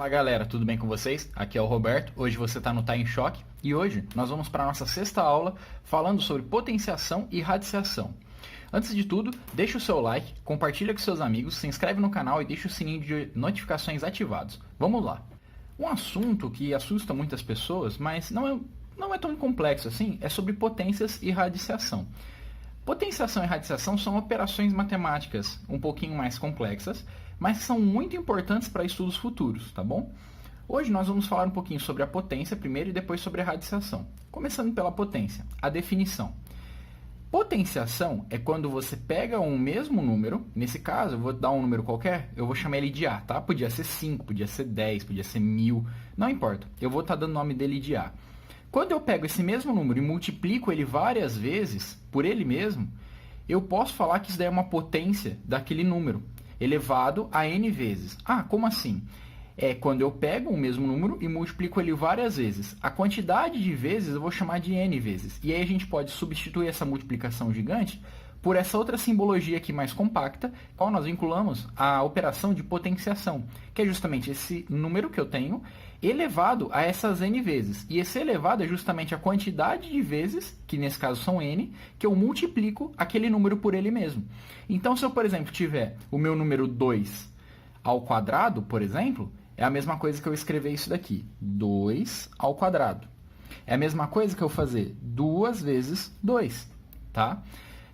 Fala galera, tudo bem com vocês? Aqui é o Roberto, hoje você está no Tá em Choque e hoje nós vamos para a nossa sexta aula falando sobre potenciação e radiciação. Antes de tudo, deixa o seu like, compartilha com seus amigos, se inscreve no canal e deixa o sininho de notificações ativados. Vamos lá! Um assunto que assusta muitas pessoas, mas não é tão complexo assim, é sobre potências e radiciação. Potenciação e radiciação são operações matemáticas um pouquinho mais complexas, mas são muito importantes para estudos futuros, tá bom? Hoje nós vamos falar um pouquinho sobre a potência primeiro e depois sobre a radiciação. Começando pela potência, a definição. Potenciação é quando você pega um mesmo número, nesse caso eu vou dar um número qualquer, eu vou chamar ele de A, tá? Podia ser 5, podia ser 10, podia ser 1000, não importa, eu vou estar dando o nome dele de A. Quando eu pego esse mesmo número e multiplico ele várias vezes por ele mesmo, eu posso falar que isso daí é uma potência daquele número, elevado a n vezes. Ah, como assim? É quando eu pego o mesmo número e multiplico ele várias vezes. A quantidade de vezes eu vou chamar de n vezes. E aí a gente pode substituir essa multiplicação gigante por essa outra simbologia aqui mais compacta, qual nós vinculamos a operação de potenciação, que é justamente esse número que eu tenho elevado a essas n vezes. E esse elevado é justamente a quantidade de vezes, que nesse caso são n, que eu multiplico aquele número por ele mesmo. Então, se eu, por exemplo, tiver o meu número 2 ao quadrado, por exemplo, é a mesma coisa que eu escrever isso daqui, 2 ao quadrado. É a mesma coisa que eu fazer 2 vezes 2, tá?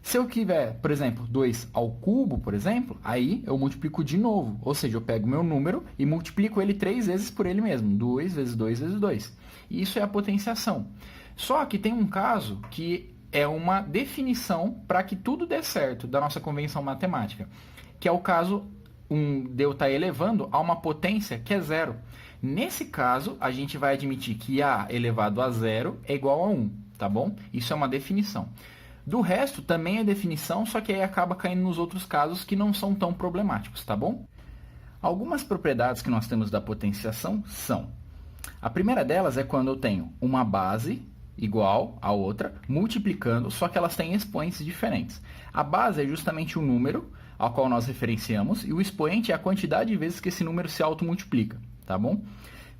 Se eu tiver, por exemplo, 2 ao cubo, por exemplo, aí eu multiplico de novo. Ou seja, eu pego o meu número e multiplico ele 3 vezes por ele mesmo. 2 vezes 2 vezes 2. E isso é a potenciação. Só que tem um caso que é uma definição para que tudo dê certo da nossa convenção matemática, que é o caso de eu estar elevando a uma potência que é zero. Nesse caso, a gente vai admitir que A elevado a zero é igual a 1, tá bom? Isso é uma definição. Do resto, também é definição, só que aí acaba caindo nos outros casos que não são tão problemáticos, tá bom? Algumas propriedades que nós temos da potenciação são: a primeira delas é quando eu tenho uma base igual a outra, multiplicando, só que elas têm expoentes diferentes. A base é justamente o número ao qual nós referenciamos, e o expoente é a quantidade de vezes que esse número se automultiplica, tá bom?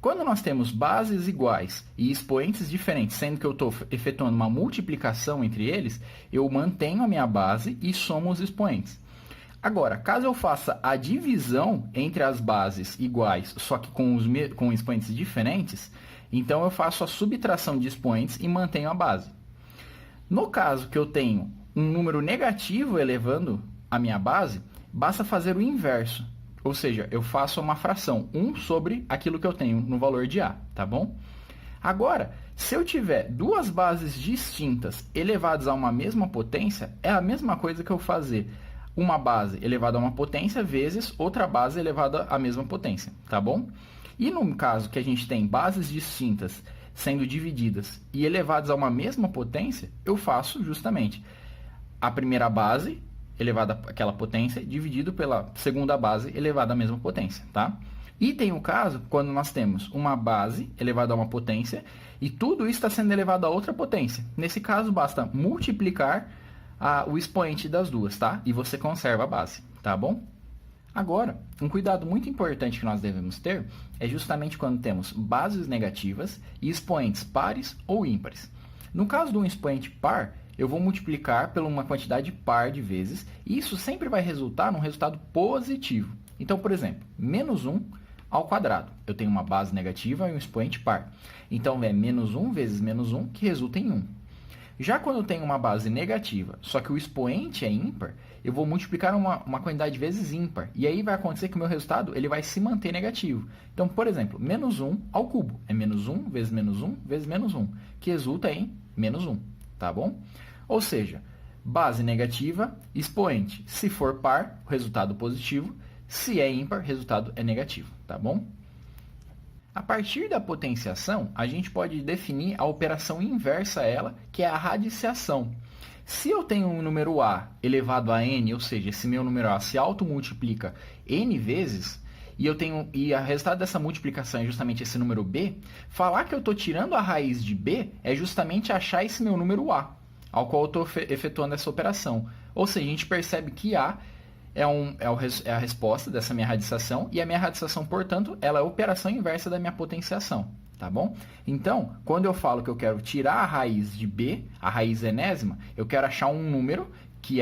Quando nós temos bases iguais e expoentes diferentes, sendo que eu estou efetuando uma multiplicação entre eles, eu mantenho a minha base e somo os expoentes. Agora, caso eu faça a divisão entre as bases iguais, só que com expoentes diferentes, então eu faço a subtração de expoentes e mantenho a base. No caso que eu tenho um número negativo elevando a minha base, basta fazer o inverso. Ou seja, eu faço uma fração, 1 sobre aquilo que eu tenho no valor de A, tá bom? Agora, se eu tiver duas bases distintas elevadas a uma mesma potência, é a mesma coisa que eu fazer uma base elevada a uma potência vezes outra base elevada à mesma potência, tá bom? E no caso que a gente tem bases distintas sendo divididas e elevadas a uma mesma potência, eu faço justamente a primeira base elevada àquela potência, dividido pela segunda base elevada à mesma potência, tá? E tem o caso quando nós temos uma base elevada a uma potência e tudo isso está sendo elevado a outra potência. Nesse caso, basta multiplicar o expoente das duas, tá? E você conserva a base, tá bom? Agora, um cuidado muito importante que nós devemos ter é justamente quando temos bases negativas e expoentes pares ou ímpares. No caso de um expoente par, eu vou multiplicar por uma quantidade par de vezes, e isso sempre vai resultar num resultado positivo. Então, por exemplo, menos 1 ao quadrado. Eu tenho uma base negativa e um expoente par. Então, é menos 1 vezes menos 1, que resulta em 1. Já quando eu tenho uma base negativa, só que o expoente é ímpar, eu vou multiplicar uma quantidade de vezes ímpar. E aí vai acontecer que o meu resultado ele vai se manter negativo. Então, por exemplo, menos 1 ao cubo. É menos 1 vezes menos 1 vezes menos 1, que resulta em menos 1. Tá bom? Ou seja, base negativa, expoente. Se for par, resultado positivo. Se é ímpar, resultado é negativo. Tá bom? A partir da potenciação, a gente pode definir a operação inversa a ela, que é a radiciação. Se eu tenho um número A elevado a n, ou seja, esse meu número A se automultiplica n vezes, e a resultado dessa multiplicação é justamente esse número B, falar que eu estou tirando a raiz de B é justamente achar esse meu número A, ao qual eu estou efetuando essa operação. Ou seja, a gente percebe que A é a resposta dessa minha radicação, e a minha radicação, portanto, ela é a operação inversa da minha potenciação, tá bom? Então, quando eu falo que eu quero tirar a raiz de B, a raiz enésima, eu quero achar um número, que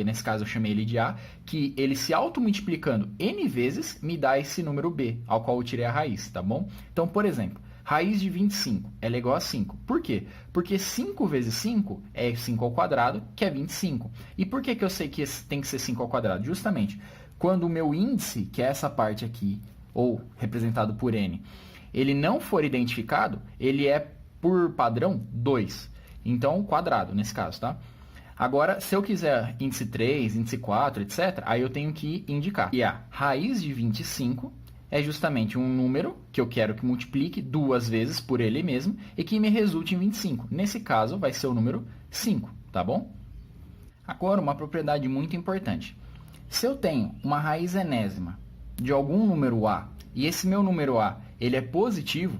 nesse caso eu chamei ele de A, que ele se automultiplicando n vezes me dá esse número B, ao qual eu tirei a raiz, tá bom? Então, por exemplo, raiz de 25 ela é igual a 5. Por quê? Porque 5 vezes 5 é 5 ao quadrado, que é 25. E por que eu sei que tem que ser 5 ao quadrado? Justamente, quando o meu índice, que é essa parte aqui, ou representado por n, ele não for identificado, ele é, por padrão, 2. Então, quadrado, nesse caso, tá? Agora, se eu quiser índice 3, índice 4, etc., aí eu tenho que indicar. E a raiz de 25 é justamente um número que eu quero que multiplique 2 vezes por ele mesmo e que me resulte em 25. Nesse caso, vai ser o número 5, tá bom? Agora, uma propriedade muito importante. Se eu tenho uma raiz enésima de algum número A e esse meu número A ele é positivo,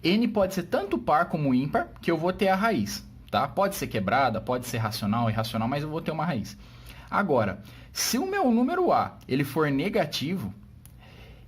n pode ser tanto par como ímpar que eu vou ter a raiz. Tá? Pode ser quebrada, pode ser racional, irracional, mas eu vou ter uma raiz. Agora, se o meu número A ele for negativo,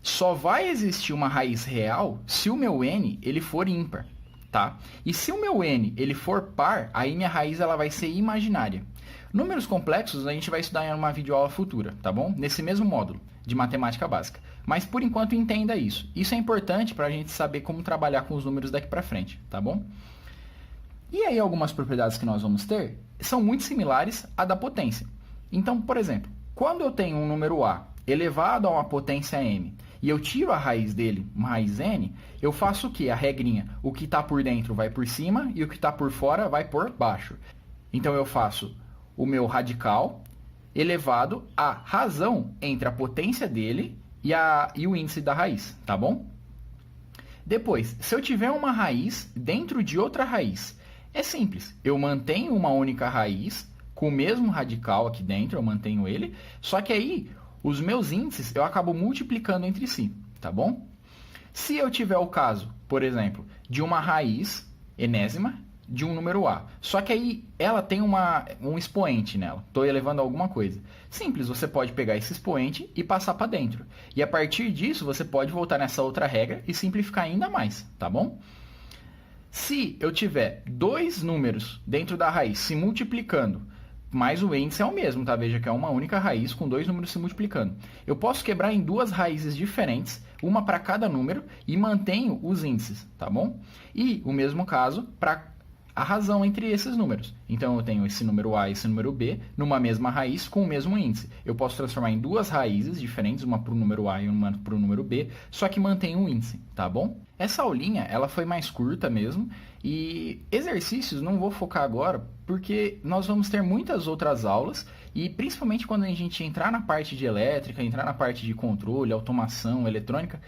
só vai existir uma raiz real se o meu n ele for ímpar. Tá? E se o meu n ele for par, aí minha raiz ela vai ser imaginária. Números complexos a gente vai estudar em uma videoaula futura, tá bom? Nesse mesmo módulo de matemática básica. Mas por enquanto entenda isso. Isso é importante para a gente saber como trabalhar com os números daqui para frente, tá bom? E aí algumas propriedades que nós vamos ter são muito similares à da potência. Então, por exemplo, quando eu tenho um número A elevado a uma potência m e eu tiro a raiz dele, uma raiz n, eu faço o quê? A regrinha, o que está por dentro vai por cima e o que está por fora vai por baixo. Então eu faço o meu radical elevado à razão entre a potência dele e o índice da raiz, tá bom? Depois, se eu tiver uma raiz dentro de outra raiz, é simples, eu mantenho uma única raiz com o mesmo radical aqui dentro, eu mantenho ele, só que aí os meus índices eu acabo multiplicando entre si, tá bom? Se eu tiver o caso, por exemplo, de uma raiz enésima de um número A, só que aí ela tem um expoente nela, estou elevando alguma coisa. Simples, você pode pegar esse expoente e passar para dentro. E a partir disso você pode voltar nessa outra regra e simplificar ainda mais, tá bom? Se eu tiver dois números dentro da raiz se multiplicando, mas o índice é o mesmo, tá? Veja que é uma única raiz com dois números se multiplicando. Eu posso quebrar em duas raízes diferentes, uma para cada número, e mantenho os índices, tá bom? E o mesmo caso para a razão entre esses números. Então, eu tenho esse número A e esse número B numa mesma raiz com o mesmo índice. Eu posso transformar em duas raízes diferentes, uma para o número A e uma para o número B, só que mantenho o índice, tá bom? Essa aulinha, ela foi mais curta mesmo, e exercícios não vou focar agora, porque nós vamos ter muitas outras aulas, e principalmente quando a gente entrar na parte de elétrica, entrar na parte de controle, automação, eletrônica,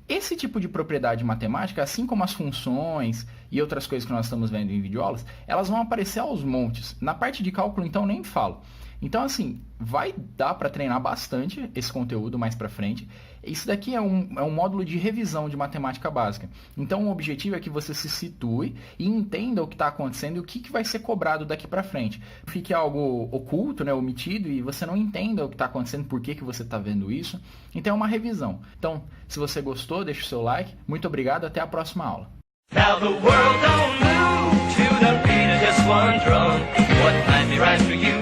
esse tipo de propriedade matemática, assim como as funções e outras coisas que nós estamos vendo em videoaulas, elas vão aparecer aos montes. Na parte de cálculo, então, nem falo. Então, assim, vai dar para treinar bastante esse conteúdo mais para frente. Isso daqui é um módulo de revisão de matemática básica. Então, o objetivo é que você se situe e entenda o que está acontecendo e o que vai ser cobrado daqui para frente. Fique algo oculto, né, omitido, e você não entenda o que está acontecendo, por que você está vendo isso. Então, é uma revisão. Então, se você gostou, deixa o seu like. Muito obrigado, até a próxima aula. Now the world don't move to the beat of just one drum. What might be right for you